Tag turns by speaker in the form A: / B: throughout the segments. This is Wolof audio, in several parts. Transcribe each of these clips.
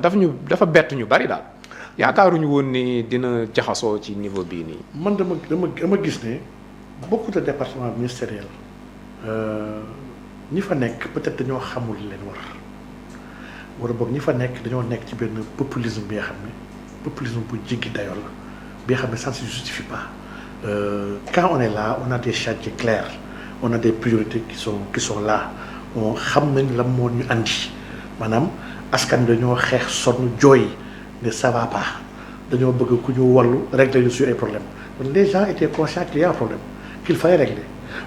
A: dafa bett ñu bari daal yaakaaruñu woon ni dina jaxasoo ci niveau bii nii.
B: man dama gis ne beaucoup de départements ministériels ñi fa nekk peut-être dañoo xamul leen wala boog ñi fa nekk dañoo nekk ci benn populisme bi nga xam ne populisme bu jéggi dayoo la bi nga xam ne ça ne se justifie pas quand on est là on a des chantiers clairs on a des priorités qui sont là on xam nañ la moo ñu andi maanaam askan bi dañoo xeex sonn jooy ne ça va pas dañoo bëgg ku ñu wallu régler sur ay problèmes donc les gens étaient conscients qu'il y a un problème qu'il fallait régler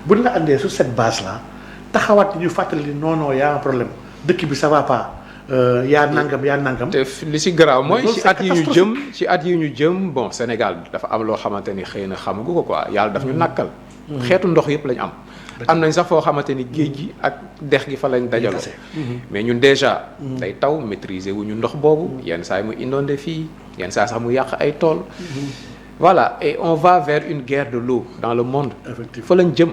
B: buñ la andee sur cette base là taxawaat ñu fàttali non y a un problème dëkk bi ça va pas yaa nangam.
A: te li si garaaw mooy ci at yi ñu jëm bon Sénégal dafa am loo xamante ni xëy na xamagu ko quoi yàlla daf ñu nàkkal. xeetu ndox yëpp lañ am. am nañ sax foo xamante ni géej gi ak dex gi fa lañ dajaloo. mais ñun déjà. day taw maîtriser wu ñu ndox boobu. yenn saa yi mu inondé fii yenn saa sax mu yàq ay tool. voilà et on va vers une guerre de l'eau dans le monde. fa lañ jëm.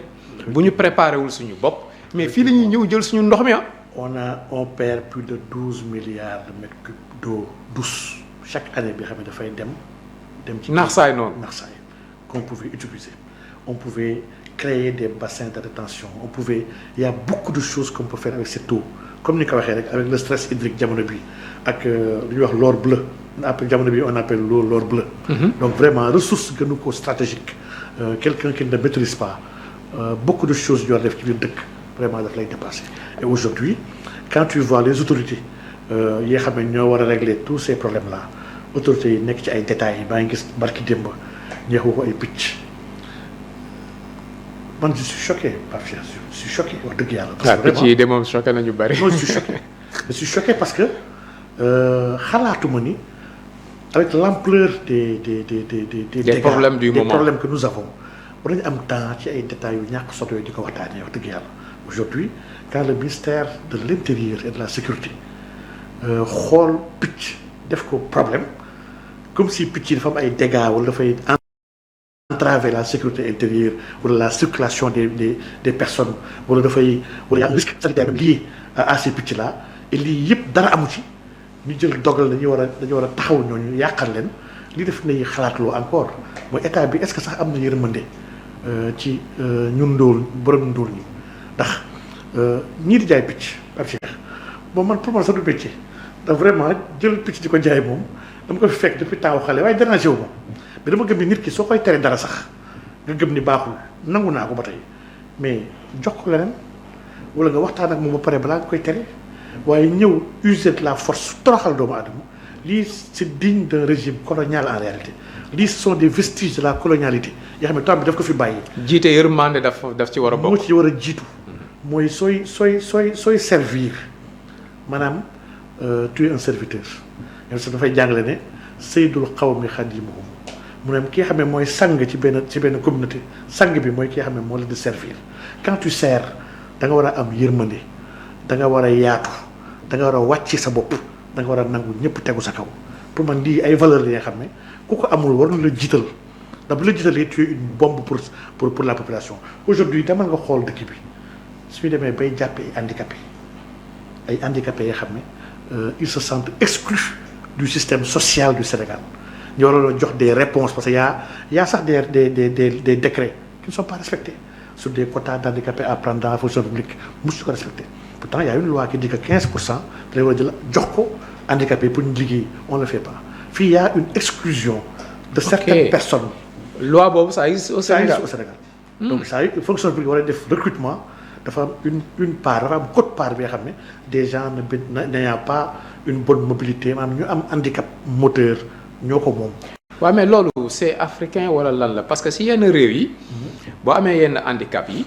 A: bu ñu préparé wul suñu bopp. mais fii la ñuy ñëw jël suñu ndox mi
B: on perd plus de 12 milliards de mètres cubes d'eau douce chaque année bi xam ne dafay dem ci
A: naax saay noonu
B: qu'on pouvait utiliser on pouvait créer des bassins de rétention il y a beaucoup de choses qu'on peut faire avec cette eau comme ni ko waxee rek avec le stress hydrique jamono bi ak lu ñuy wax l'or bleu après jamono bi on appelle l'or bleu donc vraiment ressource gënu ko stratégique quelqu'un qui ne maîtrise pas beaucoup de choses yoo def ci biir dëkk vraiment daf lay dépasser et aujourd'hui quand tu vois les autorités yi xam ne ñoo war a régler tous ces problèmes là autorités yi nekk ci ay détails yi baa ngi gis barki démb ñeexu ko ay picc man je suis choqué Pape Cheikh je suis choqué wax dëgg yàlla.
A: parce que vraiment picc yi de moom choqué nañu bari.
B: non je suis choqué parce que xalaatuma ni avec l'ampleur des
A: problèmes du moment
B: des problèmes que nous avons war nañu am temps ci ay détails yu ñàkk soto yooyu di ko waxtaanee wax dëgg yàlla. Aujourd'hui, quand le ministère de l'Intérieur et de la Sécurité xool picc def ko problème comme si picc yi dafa am ay dégâts wala dafay entraver la sécurité intérieure wala la circulation des personnes wala dafay wala y a un risque sanitaire lié à ces picc là et lii yëpp dara amu ci ñu jël dogal dañu war a taxaw ñooñu yàqal leen li def nay xalaatloo encore mooy état bi est-ce que sax am na yërmande ci ñun ndóol borom ndóol ñi. ndax ñii di jaay picc Pape Cheikh bon man pour man sax du métier ndax vraiment jël picc di ko jaay moom dama ko fi fekk depuis taawu xale waaye dérangé wu ma mais dama gëm ni nit ki soo koy tere dara sax nga gëm ni baaxul nangu naa ko ba tey mais jox ko leneen wala nga waxtaan ak moom ba pare balaa nga koy tere waaye ñëw user de la force toroxal doomu aadama lii c'est digne d'un régime colonial en réalité lii ce sont des vestiges de la colonialité yoo xam ne temps bi daf ko fi bàyyi.
A: jiite yërmande daf ci war a bokk.
B: moo ci war a jiitu. mooy sooy servir maanaam tu es un serviteur yow sax dafay jàngale ne sayyidul qawmi xadimuhum mu ne ki nga xam ne mooy sang ci benn communauté sang bi mooy ki nga xam ne moo la di servir quand tu sers da nga war a am yërmande da nga war a yaatu da nga war a wàcc sa bopp da nga war a nangu ñëpp tegu sa kaw pour man lii ay valeurs yi nga xam ne ku ko amul war na la jiital ndax bu la jiitalee tu es une bombe pour la population aujourd'hui demal nga xool dëkk bi. su ñu demee bay jàppee ay handicapés yoo xam ne ils se sentent exclus du système social du Sénégal ñu waroon a jox des réponses parce que y a sax des décrets qui ne sont pas respectés sur des quotas d'handicapés à prendre dans la fonction publique mosu ko respecté pourtant y a une loi qui dit que 15% da lay war a jël jox ko handicapés pour ñu liggéey on le fait pas fii y a une exclusion de certaines personnes.
A: loi boobu ça existe au Sénégal
B: donc ça y fonction publique war a def recrutement. dafa am une part dafa am quote part bi nga xam ne des gens n'ayant pas une bonne mobilité maanaam ñu am handicap moteur ñoo ko moom.
A: waaw mais loolu c'est africain wala lan la parce que si yenn réew yi. boo amee yenn handicap yi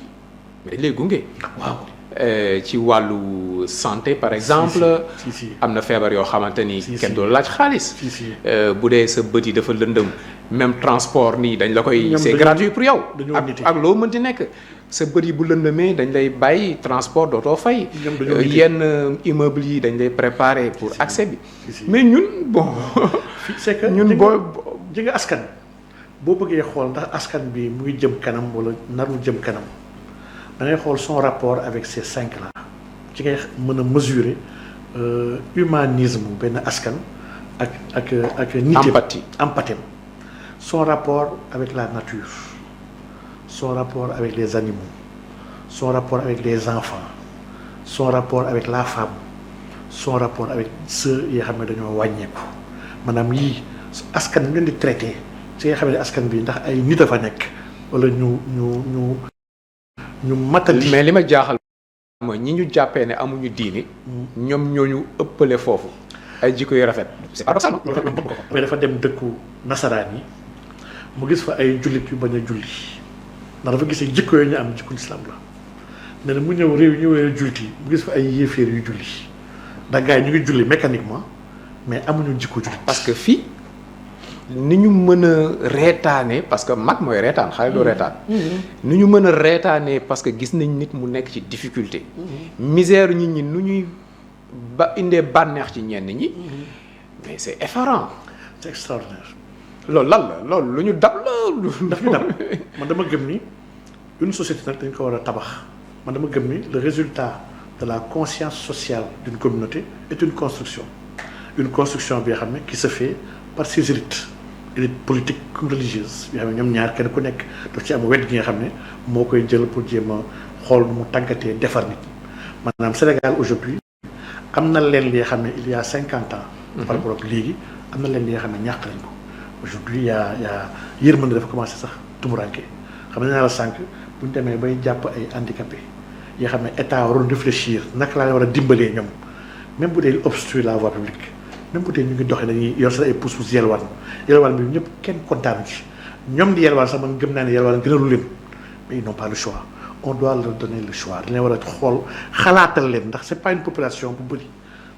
A: dañ lay gunge.
B: waaw
A: ci wàllu santé par exemple. am na feebar yoo xamante ni. kenn doo laaj xaalis. bu dee sa bët yi dafa lëndëm même transport nii dañ la koy. c'est gratuit pour yow. ak loo mënti nekk. sa bët yi bu lëndëmee dañ lay bàyyi transport dootoo fay. yenn immeuble yi dañ lay préparer pour accès bi. mais ñun bon.
B: c'est que ñun ji nga askan boo bëggee xool ndax askan bi muy jëm kanam wala narul jëm kanam da ngay xool son rapport avec ces 5 là ci ngay mën a mesurer humanisme benn askan ak nité empathie son rapport avec la nature, son rapport avec les animaux, son rapport avec les enfants, son rapport avec la femme, son rapport avec ceux yi xam ne dañoo wàññeeku maanaam yii askan bi leen di traité ci nga xam ne askan bi ndax ay nit a fa nekk wala ñu matali.
A: mais li ma jaaxal mooy ñi ñu jàppee ne amuñu diini ñoom ñooñu ëppale foofu ay jikko yu rafet. c'est paradoxal.
B: mais dafa dem dëkku nasaraan yi mu gis fa ay jullit yu bañ a julli ndax dafa gis jikko yooyu ñu am jikko islam la nee na mu ñëw réew ñu ñëwee jullit yi mu gis fa ay yéeféer yu julli ndax gars yi ñu ngi julli mécaniquement mais amuñu jikko jullit.
A: parce que fii ni ñu mën a reetaane parce que mag mooy reetaan xale doo reetaan. ni ñu mën a reetaane parce que gis nañ nit mu nekk ci difficulté. misère nit ñi nu ñuy ba indee bànneex ci ñenn ñi. mais c'est effarant.
B: c'est extraordinaire.
A: loolu lan la loolu lu ñu dab la.
B: daf ñu dab man dama gëm ni une société nag dañ ko war a tabax man dama gëm ni le résultat de la conscience sociale d'une communauté est une construction bi nga xam ne qui se fait par ses élites politiques comme religieuses yoo xam ne ñoom ñaar kenn ku nekk daf ci am wet gi nga xam ne moo koy jël pour jéem a xool nu mu tàggatee defar nit maanaam Sénégal aujourd'hui am na leen li nga xam ne il y a 50 ans. par rapport ak léegi am na leen li nga xam ne ñàkk nañ ko. aujourd'hui y a yërmande dafa commencé sax tumuranke xam ne naa la sànq bu ñu demee bay jàpp ay handicapés yoo xam ne état waroon réfléchir naka laa war a dimbalee ñoom même bu dee obstruer la voie publique même bu dee ñu ngi doxee dañuy yor sa ay pousse-pousse yelwaan bi ñëpp kenn kontaanu ci ñoom di yelwaan sax man gëm naa ne yelwaan gënalu leen mais ils n'ont pas le choix on doit leur donner le choix dañ leen war a xool xalaatal leen ndax c'est pas une population bu bëri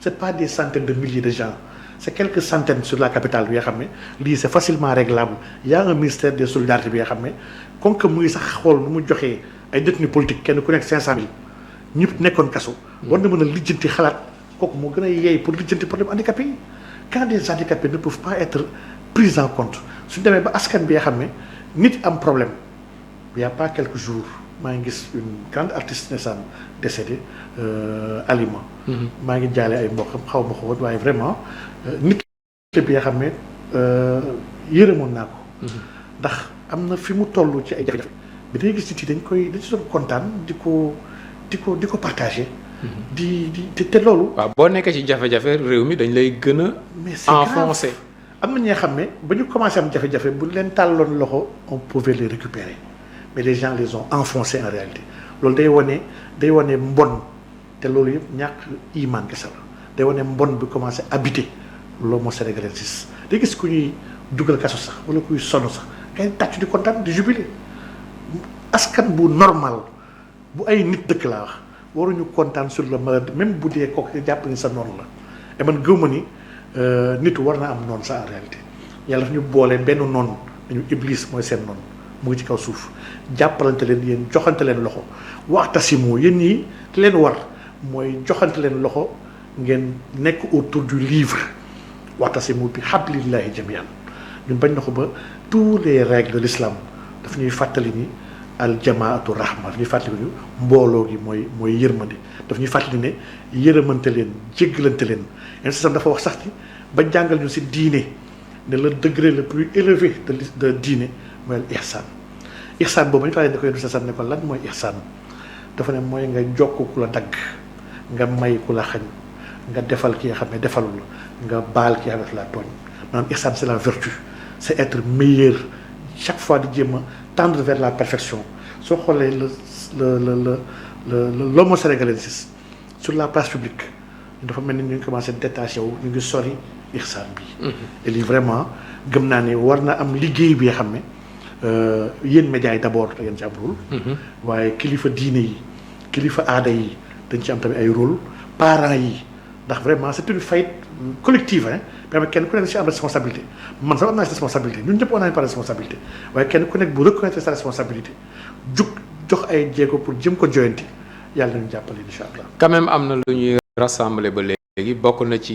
B: c'est pas des centaines de milliers de gens. c'est quelques centaines sur la capitale bi nga xam ne lii c'est facilement réglable il y a un ministère des solidarités bi nga xam ne comme que mu ngi sax xool nu mu joxee ay détenus politiques kenn ku nekk 500000 ñëpp nekkoon kaso. war na mën a lijjanti xalaat kooku moo gën a yeey pour lijjanti problème handicapé yi quand des handicapés ne peuvent pas être pris en compte suñu demee ba askan bi nga xam ne nit am problème il y a pas quelques jours maa ngi gis une grande artiste naissante décédée Alima. maa ngi jaale ay mbokkam xaw ma ko woon waaye vraiment nit bi nga xam ne yërëmoon naa ko. ndax am na fi mu toll ci ay jafe-jafe bi dañuy gis nit yi dañ ci doon kontaan di ko partager. te loolu.
A: waaw boo nekkee ci jafe-jafe réew mi dañ lay gën a.
B: mais c'est
A: enfoncé.
B: am na ñi nga xam ne ba ñu commencé am jafe-jafe bu leen tàlloon loxo on pouvait les récupérer mais les gens les ont enfoncés en réalité loolu day wane mbon te loolu yëpp ñàkk iman kese la day wane mbon bi commencé habiter l'homo sénégalensis day gis ku ñuy dugal kaso sax wala kuy sonn sax ngay tàcc di kontaan di jubiler askan bu normal bu ay nit dëkk laa wax waruñu kontaan sur le malade même bu dee kooku jàpp ni sa noonu la et man gëw ma ni nit war na am noonu sax en réalité yàlla daf ñu boole benn noonu dañu iblis mooy seen noonu mu ngi ci kaw suuf jàppalante leen yéen joxante leen loxo waxtasimu yéen ñi leen war mooy joxante leen loxo ngeen nekk autour du livre waxtasimu bi hablillahi jamian ñun bañ na ko ba tous les règles de l'islam daf ñuy fàttali ni al jamaatu rahma daf ñuy fàttali ni mbooloo gi mooy yërmande daf ñuy fàttali ne yërëmante leen jéggalante leen yenn système dafa wax sax ni ba jàngal ñu ci diine ne le degré le plus élevé de diine mooy al ihsaan boobu ñu fàttali ne ko yenn système ne ko lan mooy ihsaan dafa ne mooy nga jokk ku la dagg nga may ku la xañ nga defal ki nga xam ne defalul nga baal ki nga xam ne la tooñ maanaam ihsaan c'est la vertu c'est être meilleur chaque fois di jéem a tendre vers la perfection soo xoolee l'homo sénégalensis sur la place publique dafa mel ni ñu ngi commencé détaché wu ñu ngi sori ihsaan bi et lii vraiment gëm naa ne war na am liggéey bi nga xam ne yéen médias yi d'abord da ngeen ci am rôle waaye kilifa diine yi kilifa aada yi dañ ci am tamit ay rôle parents yi ndax vraiment c'est une faillite collective hein mais kenn ku nekk ci am responsabilité man sax am naa ci responsabilité ñun ñëpp on a pas responsabilité waaye kenn ku nekk bu reconnaître sa responsabilité jox ay jéego pour jëm ko joyanti yàlla nañu jàppale incha allah.
A: quand même am na lu ñuy rassembler ba léegi bokk na ci